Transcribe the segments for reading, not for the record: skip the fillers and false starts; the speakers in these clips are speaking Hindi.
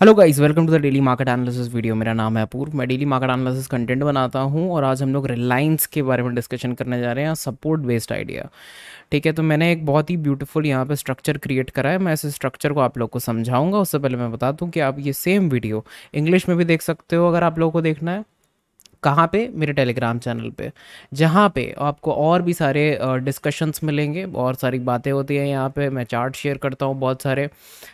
Hello guys, welcome to the daily market analysis video. मेरा नाम है अपूर्व। मैं डेली मार्केट एनालिसिस कंटेंट बनाता हूं और आज हम लोग रिलायंस के बारे में डिस्कशन करने जा रहे हैं, सपोर्ट बेस्ड आइडिया। ठीक है, तो मैंने एक बहुत ही ब्यूटीफुल यहाँ पे स्ट्रक्चर क्रिएट करा है। मैं इस स्ट्रक्चर को आप लोग को समझाऊंगा। उससे पहले मैं बता दूं कि आप ये सेम वीडियो इंग्लिश में भी देख सकते हो अगर आप लोगों को देखना है। कहाँ पे? मेरे टेलीग्राम चैनल पे, जहाँ पे आपको और भी सारे डिस्कशंस मिलेंगे। बहुत सारी बातें होती हैं यहाँ पे। मैं चार्ट शेयर करता हूँ। बहुत सारे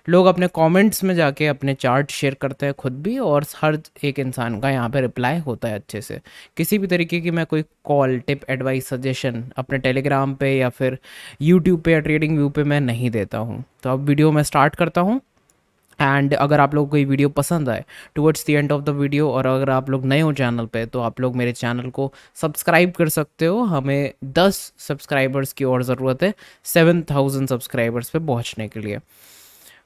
लोग अपने कमेंट्स में जाके अपने चार्ट शेयर करते हैं खुद भी, और हर एक इंसान का यहाँ पे रिप्लाई होता है अच्छे से। किसी भी तरीके की मैं कोई कॉल, टिप, एडवाइस, सजेशन अपने टेलीग्राम पे या फिर यूट्यूब पे या ट्रेडिंग व्यू पे मैं नहीं देता हूँ। तो अब वीडियो मैं स्टार्ट करता हूँ। एंड अगर आप लोगों को ये वीडियो पसंद आए towards the end of the video, और अगर आप लोग नए हो चैनल पे, तो आप लोग मेरे चैनल को सब्सक्राइब कर सकते हो। हमें 10 सब्सक्राइबर्स की और ज़रूरत है 7000 सब्सक्राइबर्स पे पहुंचने के लिए।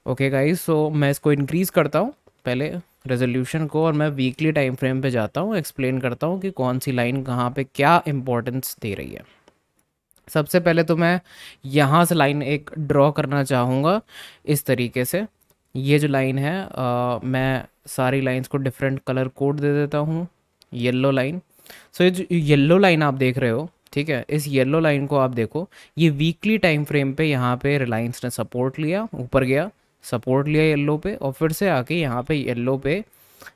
ओके गाइस, सो मैं इसको इंक्रीज़ करता हूँ पहले रेजोल्यूशन को, और मैं वीकली टाइम फ्रेम पे जाता हूँ, एक्सप्लेन करता हूँ कि कौन सी लाइन कहाँ पे क्या इंपॉर्टेंस दे रही है। सबसे पहले तो मैं यहाँ से लाइन एक ड्रॉ करना चाहूँगा इस तरीके से। ये जो लाइन है, मैं सारी लाइंस को डिफरेंट कलर कोड दे देता हूँ। Yellow line. सो ये जो येलो लाइन आप देख रहे हो, ठीक है, इस येलो लाइन को आप देखो। ये वीकली टाइम फ्रेम पे यहाँ पे रिलायंस ने सपोर्ट लिया, ऊपर गया, सपोर्ट लिया येलो पे, और फिर से आके यहाँ पे येलो पे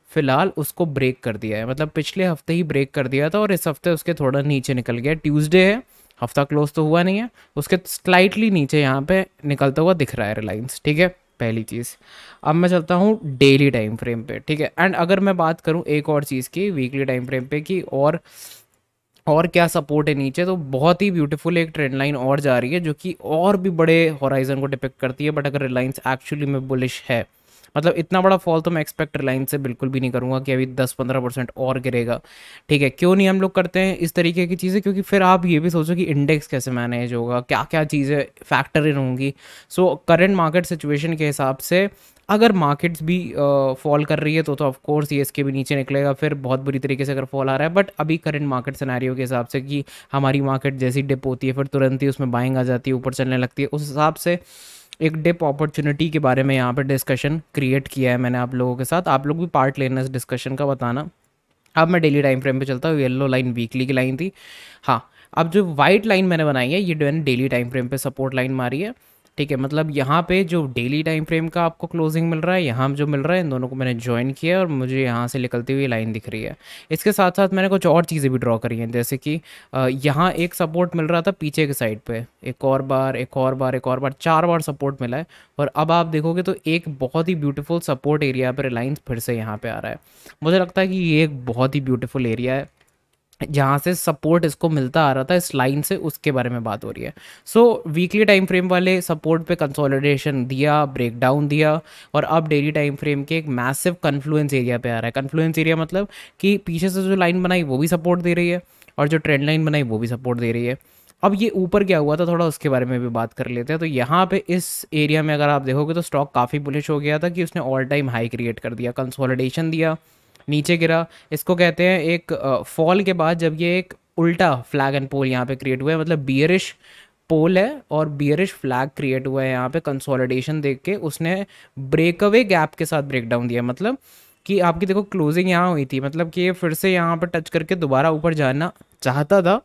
फिलहाल उसको ब्रेक कर दिया है। मतलब पिछले हफ्ते ही ब्रेक कर दिया था और इस हफ्ते उसके थोड़ा नीचे निकल गया। ट्यूसडे है, हफ्ता क्लोज तो हुआ नहीं है, उसके स्लाइटली नीचे यहाँ पे निकलता हुआ दिख रहा है रिलायंस। ठीक है, पहली चीज़। अब मैं चलता हूँ डेली टाइम फ्रेम पे। ठीक है, एंड अगर मैं बात करूँ एक और चीज़ की वीकली टाइम फ्रेम पे की, और क्या सपोर्ट है नीचे, तो बहुत ही ब्यूटीफुल एक ट्रेंड लाइन और जा रही है जो कि और भी बड़े होराइजन को डिपिक्ट करती है। बट अगर रिलायंस एक्चुअली में बुलिश है, मतलब इतना बड़ा फॉल तो मैं एक्सपेक्ट रिलायंस से बिल्कुल भी नहीं करूंगा कि अभी 10-15% और गिरेगा। ठीक है, क्यों नहीं हम लोग करते हैं इस तरीके की चीज़ें? क्योंकि फिर आप ये भी सोचो कि इंडेक्स कैसे मैनेज होगा, क्या क्या चीज़ें फैक्टर इन होंगी। सो करंट मार्केट सिचुएशन के हिसाब से अगर मार्केट्स भी फॉल कर रही है तो ऑफ कोर्स ये इसके भी नीचे निकलेगा फिर बहुत बुरी तरीके से अगर फॉल आ रहा है। बट अभी करंट मार्केट सिनेरियो के हिसाब से कि हमारी मार्केट जैसी डिप होती है फिर तुरंत ही उसमें बाइंग आ जाती है, ऊपर चलने लगती है, उस हिसाब से एक डिप अपॉर्चुनिटी के बारे में यहाँ पे डिस्कशन क्रिएट किया है मैंने आप लोगों के साथ। आप लोग भी पार्ट लेना इस डिस्कशन का, बताना। अब मैं डेली टाइम फ्रेम पे चलता हूँ। येलो लाइन वीकली की लाइन थी। हाँ, अब जो वाइट लाइन मैंने बनाई है ये डेली टाइम फ्रेम पे सपोर्ट लाइन मारी है। ठीक है, मतलब यहाँ पे जो डेली टाइम फ्रेम का आपको क्लोजिंग मिल रहा है, यहाँ जो मिल रहा है, इन दोनों को मैंने ज्वाइन किया है और मुझे यहाँ से निकलती हुई लाइन दिख रही है। इसके साथ साथ मैंने कुछ और चीज़ें भी ड्रॉ करी हैं, जैसे कि यहाँ एक सपोर्ट मिल रहा था पीछे के साइड पे, एक और बार, एक और बार, एक और बार, 4 बार सपोर्ट मिला है। और अब आप देखोगे तो एक बहुत ही ब्यूटीफुल सपोर्ट एरिया पर रिलायंस फिर से यहाँ पे आ रहा है। मुझे लगता है कि ये एक बहुत ही ब्यूटीफुल एरिया है जहाँ से सपोर्ट इसको मिलता आ रहा था इस लाइन से, उसके बारे में बात हो रही है। सो वीकली टाइम फ्रेम वाले सपोर्ट पे कंसोलिडेशन दिया, ब्रेकडाउन दिया, और अब डेली टाइम फ्रेम के एक मैसिव कन्फ्लुएंस एरिया पे आ रहा है। कन्फ्लुएंस एरिया मतलब कि पीछे से जो लाइन बनाई वो भी सपोर्ट दे रही है, और जो ट्रेंड लाइन बनाई वो भी सपोर्ट दे रही है। अब ये ऊपर क्या हुआ था थोड़ा उसके बारे में भी बात कर लेते हैं। तो यहाँ पे इस एरिया में अगर आप देखोगे तो स्टॉक काफ़ी बुलिश हो गया था कि उसने ऑल टाइम हाई क्रिएट कर दिया, कंसोलिडेशन दिया, नीचे गिरा। इसको कहते हैं एक फॉल के बाद जब ये एक उल्टा फ्लैग एंड पोल यहाँ पे क्रिएट हुआ है, मतलब बियरिश पोल है और बियरिश फ्लैग क्रिएट हुआ है यहाँ पे। कंसोलिडेशन देख के उसने ब्रेकअवे गैप के साथ ब्रेक डाउन दिया, मतलब कि आपकी देखो क्लोजिंग यहाँ हुई थी, मतलब कि ये फिर से यहाँ पर टच करके दोबारा ऊपर जाना चाहता था,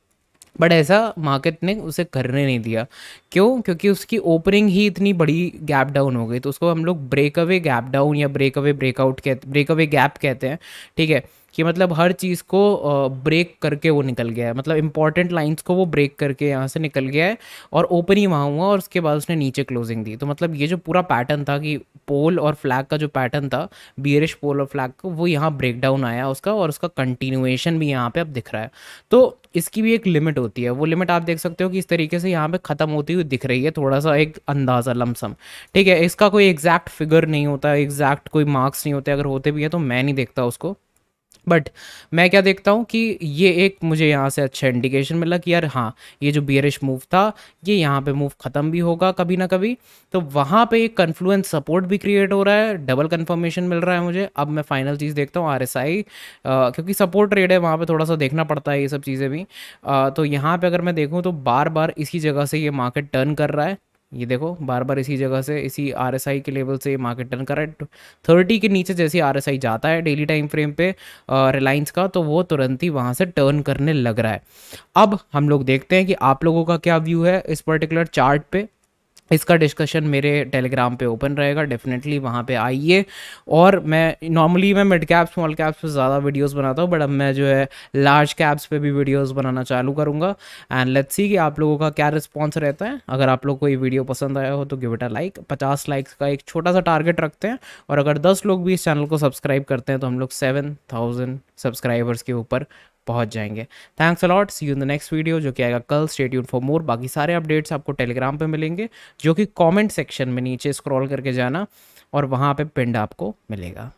बट ऐसा मार्केट ने उसे करने नहीं दिया। क्यों? क्योंकि उसकी ओपनिंग ही इतनी बड़ी गैप डाउन हो गई। तो उसको हम लोग ब्रेक अवे गैप डाउन या ब्रेक अवे ब्रेकआउट कहते, ब्रेक अवे गैप कहते हैं। ठीक है, कि मतलब हर चीज़ को ब्रेक करके वो निकल गया है, मतलब इंपॉर्टेंट लाइंस को वो ब्रेक करके यहाँ से निकल गया है, और ओपन ही वहाँ हुआ और उसके बाद उसने नीचे क्लोजिंग दी। तो मतलब ये जो पूरा पैटर्न था कि पोल और फ्लैग का जो पैटर्न था, बियरिश पोल और फ्लैग का, वो यहाँ ब्रेक डाउन आया उसका, और उसका कंटिन्यूएशन भी यहाँ पे अब दिख रहा है। तो इसकी भी एक लिमिट होती है, वो लिमिट आप देख सकते हो कि इस तरीके से यहाँ पे ख़त्म होती हुई दिख रही है, थोड़ा सा एक अंदाज़ा, लमसम। ठीक है, इसका कोई एग्जैक्ट फिगर नहीं होता, एग्जैक्ट कोई मार्क्स नहीं होते, अगर होते भी है तो मैं नहीं देखता उसको। बट मैं क्या देखता हूँ कि ये एक मुझे यहाँ से अच्छा इंडिकेशन मिला कि यार हाँ, ये जो बियरिश मूव था ये यहाँ पे मूव ख़त्म भी होगा कभी ना कभी। तो वहाँ पे एक कन्फ्लुएंस सपोर्ट भी क्रिएट हो रहा है, डबल कंफर्मेशन मिल रहा है मुझे। अब मैं फाइनल चीज़ देखता हूँ RSI, क्योंकि सपोर्ट ट्रेड है वहाँ पे थोड़ा सा देखना पड़ता है ये सब चीज़ें भी। तो यहाँ पे अगर मैं देखूँ तो बार बार इसी जगह से ये मार्केट टर्न कर रहा है, ये देखो बार बार इसी जगह से, इसी RSI के लेवल से मार्केट टर्न कर रहा है। 30 के नीचे जैसे RSI जाता है डेली टाइम फ्रेम पे रिलायंस का, तो वो तुरंत ही वहाँ से टर्न करने लग रहा है। अब हम लोग देखते हैं कि आप लोगों का क्या व्यू है इस पर्टिकुलर चार्ट पे। इसका डिस्कशन मेरे टेलीग्राम पे ओपन रहेगा, डेफिनेटली वहाँ पे आइए। और मैं मिड कैप स्मॉल कैप्स पे ज़्यादा वीडियोस बनाता हूँ, बट अब मैं जो है लार्ज कैप्स पे भी वीडियोस बनाना चालू करूँगा। एंड लेट्स सी कि आप लोगों का क्या रिस्पॉन्स रहता है। अगर आप लोग को ये वीडियो पसंद आया हो तो give it a like. 50 likes का एक छोटा सा टारगेट रखते हैं, और अगर 10 लोग भी इस चैनल को सब्सक्राइब करते हैं तो हम लोग 7000 सब्सक्राइबर्स के ऊपर पहुंच जाएंगे। Thanks a lot, see you in the next video जो कि आएगा कल। Stay tuned for more. बाकी सारे अपडेट्स आपको टेलीग्राम पे मिलेंगे, जो कि कमेंट सेक्शन में नीचे स्क्रॉल करके जाना और वहाँ पे पिंड आपको मिलेगा।